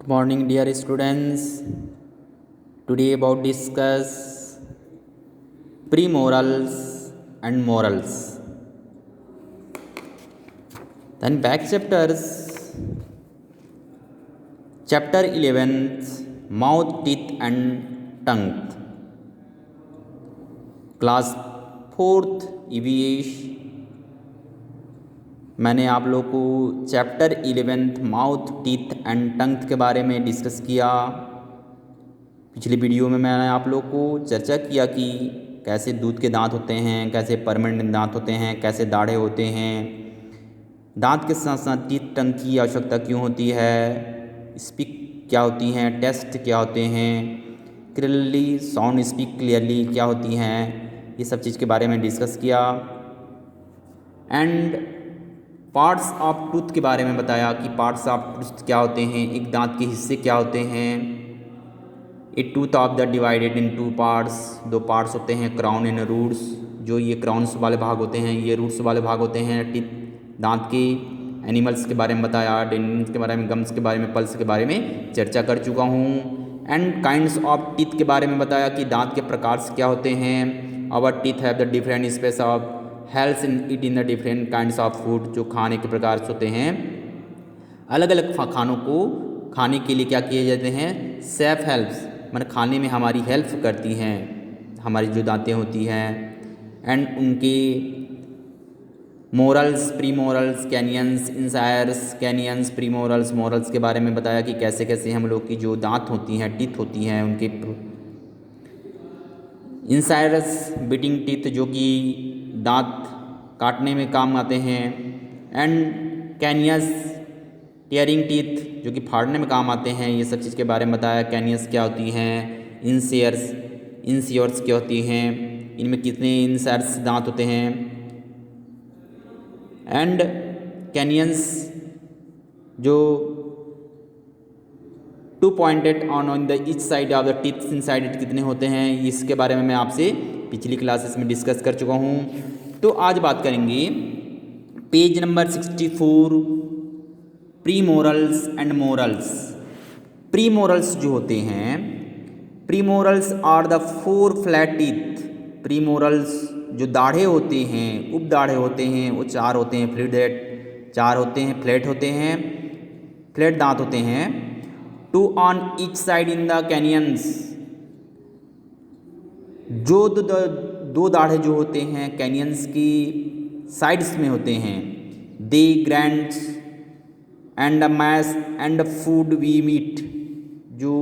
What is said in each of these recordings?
Good morning, dear students. Today about discuss pre-morals and morals. Then back chapters, chapter 11, mouth, teeth and tongue. Class 4th EVS. मैंने आप लोग को chapter 11 mouth, teeth and tongue के बारे में discuss किया। पिछली वीडियो में मैंने आप लोग को चर्चा किया कि कैसे दूध के दांत होते हैं, कैसे परमानेंट दांत होते हैं, कैसे दाढ़े होते हैं, दांत के साथ साथ टीथ टंग की आवश्यकता क्यों होती है, स्पीक क्या होती हैं, टेस्ट क्या होते हैं, क्लियरली साउंड स्पीक क्लियरली क्या होती हैं, ये सब चीज़ के बारे में डिस्कस किया। एंड पार्ट्स ऑफ टूथ के बारे में बताया कि पार्ट्स ऑफ टूथ क्या होते हैं, एक दांत के हिस्से क्या होते हैं। ए tooth of the divided in two parts, दो पार्ट्स होते हैं, क्राउन एंड रूट्स। जो ये क्राउन्स वाले भाग होते हैं, ये रूट्स वाले भाग होते हैं टीथ दांत के। एनिमल्स के बारे में बताया, डेंटिन्स के बारे में, गम्स के बारे में, पल्स के बारे में चर्चा कर चुका हूँ। एंड काइंड्स ऑफ टीथ के बारे में बताया कि दांत के प्रकार क्या होते हैं। Our teeth have the different space of helps in it in the different kinds of food. जो खाने के प्रकार होते हैं, अलग अलग खानों को खाने के लिए क्या किए जाते हैं, सेफ हेल्प्स, मतलब खाने में हमारी हेल्प करती हैं हमारी जो दांतें होती हैं। एंड उनके molars, premolars, canines, incisors, canines, premolars, molars के बारे में बताया कि कैसे कैसे हम लोग की जो दांत होती हैं, टीथ होती हैं, उनके इंसायरस बीटिंग टीथ जो कि दांत काटने में काम आते हैं। एंड कैनियस टीयरिंग टीथ जो कि फाड़ने में काम आते हैं। ये सब चीज़ के बारे में बताया। कैनियस क्या होती हैं, इंसियर्स क्या होती हैं, इनमें कितने इंसायर्स दांत होते हैं। एंड कैनियंस जो 2 pointed on the each side of the teeth inside it कितने होते हैं, इसके बारे में मैं आपसे पिछली क्लासेस में डिस्कस कर चुका हूँ। तो आज बात करेंगे page number 64, premolars and molars. Premolars जो होते हैं, premolars are the 4 flat teeth. Premolars जो दाढ़े होते हैं, उप दाढ़े होते हैं, वो 4 होते हैं, चार होते हैं, फ्लैट होते हैं, फ्लैट दांत होते हैं। 2 on each side in the canyons. जो दो दाढ़े जो होते हैं कैनियंस की साइड्स में होते हैं। They grinds and mash and food we meat. जो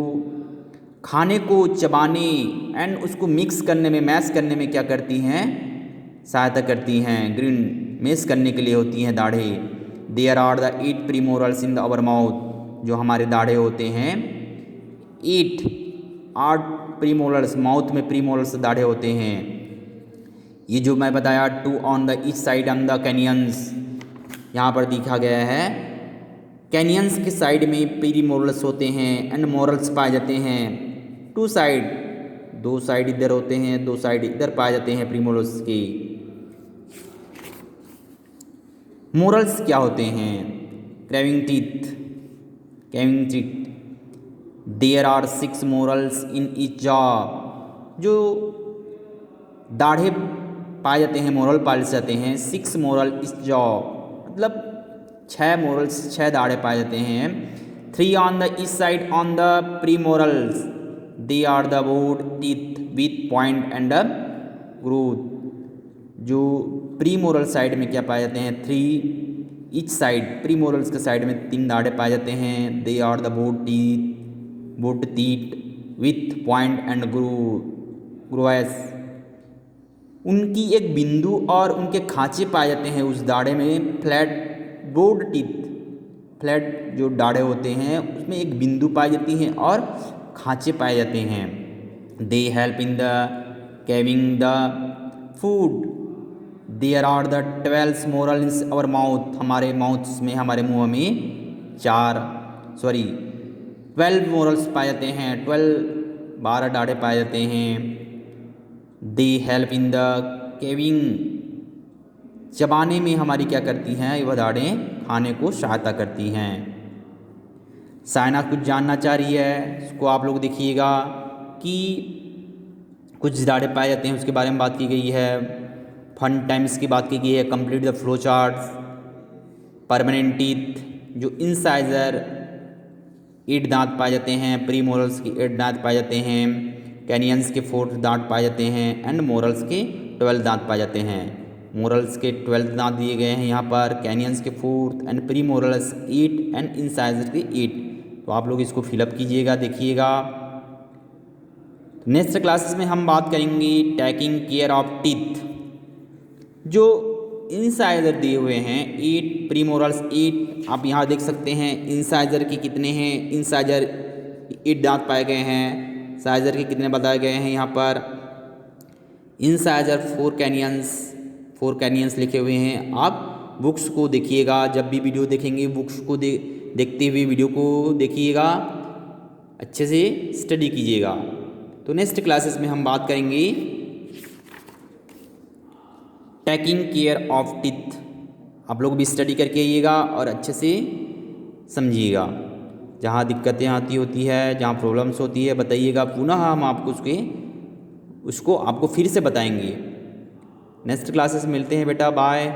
खाने को चबाने एंड उसको मिक्स करने में, मैश करने में क्या करती हैं, सहायता करती हैं। ग्रीन मैश करने के लिए होती हैं दाढ़े। There are the 8 premolars in the our mouth. जो हमारे दाढ़े होते हैं, 8 प्रीमोरल्स माउथ में, प्रीमोरल्स दाढ़े होते हैं। ये जो मैं बताया 2 on the each side on the canyons, यहाँ पर दिखा गया है। कैनियंस की साइड में प्रीमोरल्स होते हैं एंड मोरल्स पाए जाते हैं। 2 साइड, 2 साइड इधर होते हैं, 2 साइड इधर पाए जाते हैं प्रीमोरल्स के। मोरल्स क्या होते हैं, craving teeth, caving teeth. There are 6 molars in each jaw. जो दाढ़े पाए जाते हैं, मोरल पाए जाते हैं, 6 मोरल इस जॉ, मतलब 6 मोरल्स, 6 दाढ़े पाए जाते हैं। 3 on the east side on the premolars. They are the broad teeth with point and grooves. जो प्री मोरल साइड में क्या पाए जाते हैं, 3 ईच साइड, प्री मोरल्स के साइड में 3 दाढ़े पाए जाते हैं। They are the broad teeth with point and grooves. उनकी एक बिंदु और उनके खांचे पाए जाते हैं उस दाढ़े में। फ्लैट ब्रॉड टीथ, फ्लैट जो दाढ़े होते हैं उसमें एक बिंदु पाई जाती हैं और खांचे पाए जाते हैं। They help in the caving the food. There are the 12 molars our mouth. हमारे माउथ में, हमारे मुंह में 12 मोरल्स पाए जाते हैं, 12 दाढ़े पाए जाते हैं। They help in the caving. चबाने में हमारी क्या करती हैं, वह दाढ़ें खाने को सहायता करती हैं। साइना कुछ जानना चाह रही है, उसको आप लोग देखिएगा कि कुछ दाड़े पाए जाते हैं उसके बारे में बात की गई है। फन टाइम्स की बात की गई है। Complete the flow charts. Permanent teeth, जो इंसाइजर 8 दांत पाए जाते हैं, प्री मोरल्स की 8 दांत पाए जाते हैं, कैनियंस के 4 दांत पाए जाते हैं एंड मोरल्स के 12 दांत पाए जाते हैं। मोरल्स के 12 दांत दिए गए हैं यहाँ पर, कैनियंस के 4 and pre morals 8 and incisor के 8। तो आप लोग इसको फिलअप कीजिएगा, देखिएगा। नेक्स्ट क्लासेस में हम बात करेंगे टेकिंग केयर ऑफ टीथ। जो इंसाइजर दिए हुए हैं 8, प्री मोरल्स 8, आप यहाँ देख सकते हैं इंसाइजर के कितने हैं। इंसाइजर 8 दांत पाए गए हैं, साइजर के कितने बताए गए हैं यहाँ पर। इंसाइजर 4 कैनियंस लिखे हुए हैं। आप बुक्स को देखिएगा, जब भी वीडियो देखेंगे बुक्स को देखते हुए वीडियो को देखिएगा, अच्छे से स्टडी कीजिएगा। तो नेक्स्ट क्लासेस में हम बात करेंगे टेकिंग केयर ऑफ टीथ। आप लोग भी स्टडी करके आइएगा और अच्छे से समझिएगा। जहाँ दिक्कतें आती होती है, जहाँ प्रॉब्लम्स होती है, बताइएगा, पुनः हम आपको उसको आपको फिर से बताएंगे। नेक्स्ट क्लासेस मिलते हैं बेटा, बाय।